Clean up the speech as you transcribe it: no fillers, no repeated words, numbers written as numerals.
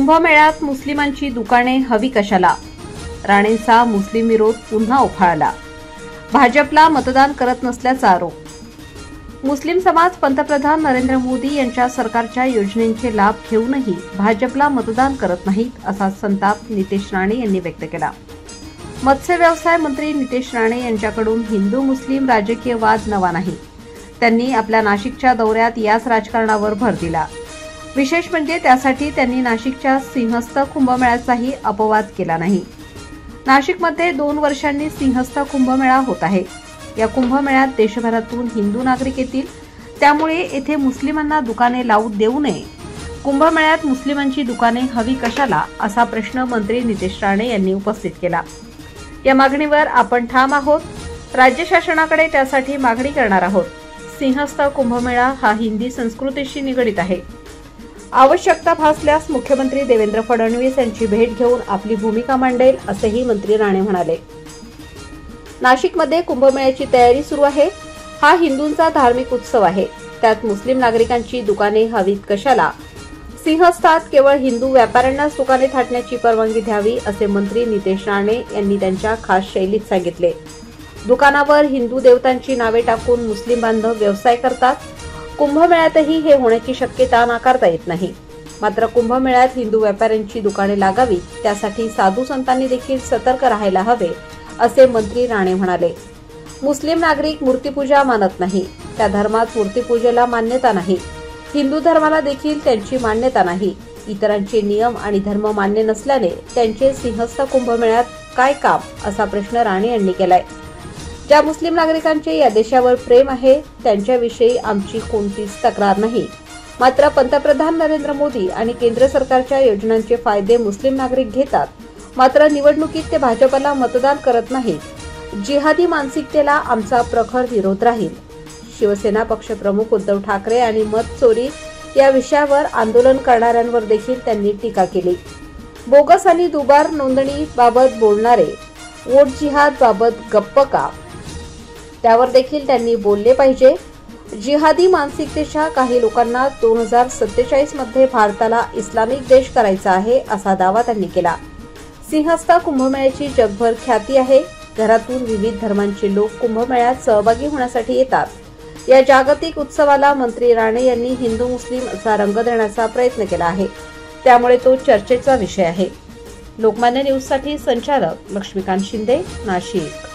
कुंभमेळ्यात मुस्लिमांची दुकाने हवी कशाला? राणेंचा मुस्लिम विरोध पुन्हा उफाळला. भाजपला मतदान करत नसल्याचा आरोप. मुस्लिम समाज पंतप्रधान नरेंद्र मोदी यांच्या सरकारच्या योजनेचे लाभ घेऊनही भाजपला मतदान करत नाहीत, असा संताप नितेश राणे यांनी व्यक्त केला. मत्स्य व्यवसाय मंत्री नितेश राणे यांच्याकडून हिंदू मुस्लिम राजकीय वाद नवा नाही. त्यांनी आपल्या नाशिकच्या दौऱ्यात याच राजकारणावर भर दिला. विशेष म्हणजे त्यासाठी त्यांनी नाशिकच्या सिंहस्थ कुंभमेळ्याचाही अपवाद केला नाही. नाशिकमध्ये 2 वर्षांनी सिंहस्थ कुंभमेळा होत आहे. या कुंभमेळ्यात देशभरातून हिंदू नागरिक येतील, त्यामुळे येथे मुस्लिमांना दुकाने लावू देऊ नये. कुंभमेळ्यात मुस्लिमांची दुकाने हवी कशाला, असा प्रश्न मंत्री नितेश राणे यांनी उपस्थित केला. या मागणीवर आपण ठाम आहोत. राज्य शासनाकडे त्यासाठी मागणी करणार आहोत. सिंहस्थ कुंभमेळा हा हिंदी संस्कृतीशी निगडित आहे. आवश्यकता भासल्यास मुख्यमंत्री देवेंद्र फडणवीस यांची भेट घेऊन आपली भूमिका मांडेल, असेही मंत्री राणे म्हणाले. नाशिकमध्ये कुंभमेळ्याची तयारी सुरू आहे. हा हिंदूंचा धार्मिक उत्सव आहे. त्यात मुस्लिम नागरिकांची दुकाने हवीत कशाला? सिंहस्थात केवळ हिंदू व्यापाऱ्यांनाच दुकाने थाटण्याची परवानगी द्यावी, असे मंत्री नितेश राणे यांनी त्यांच्या खास शैलीत सांगितले. दुकानावर हिंदू देवतांची नावे टाकून मुस्लिम बांधव व्यवसाय करतात. कुंभमेळ्यातही हे होण्याची शक्यता नाकारता येत नाही. मात्र कुंभमेळ्यात हिंदू व्यापाऱ्यांची दुकाने लागावीत, त्यासाठी साधू संतांनी देखील सतर्क राहायला हवे, असे मंत्री राणे म्हणाले. मुस्लिम नागरिक मूर्तीपूजा मानत नाही. त्या धर्मात मूर्तीपूजेला मान्यता नाही. हिंदू धर्माला देखील त्यांची मान्यता नाही. इतरांचे नियम आणि धर्म मान्य नसल्याने त्यांचे सिंहस्थ कुंभमेळ्यात काय काम, असा प्रश्न राणे यांनी केलाय. ज्या मुस्लिम नागरिकांचे या देशावर प्रेम आहे, त्यांच्याविषयी आमची कोणतीच तक्रार नाही. मात्र पंतप्रधान नरेंद्र मोदी आणि केंद्र सरकारच्या योजनांचे फायदे मुस्लिम नागरिक घेतात. मात्र निवडणुकीत ते भाजपला मतदान करत नाहीत. जिहादी मानसिकतेला आमचा प्रखर विरोध राहील. शिवसेना पक्षप्रमुख उद्धव ठाकरे आणि मत चोरी या विषयावर आंदोलन करणाऱ्यांवर देखील त्यांनी टीका केली. बोगस आणि दुबार नोंदणी बाबत बोलणारे वोट जिहाद बाबत गप्प का, त्यावर देखील त्यांनी बोलले पाहिजे. जिहादी मानसिकतेच्या काही लोकांना 2047 मध्ये भारताला इस्लामिक देश करायचा आहे, असा दावा त्यांनी केला. सिंहस्थ कुंभमेळ्याची जगभर ख्याती आहे. घरातून विविध धर्मांचे लोक कुंभमेळ्यात सहभागी होण्यासाठी येतात. या जागतिक उत्सवाला मंत्री राणे यांनी हिंदू मुस्लिम असा रंग देण्याचा प्रयत्न केला आहे. त्यामुळे तो चर्चेचा विषय आहे. लोकमान्य न्यूजसाठी संचालक लक्ष्मीकांत शिंदे, नाशिक.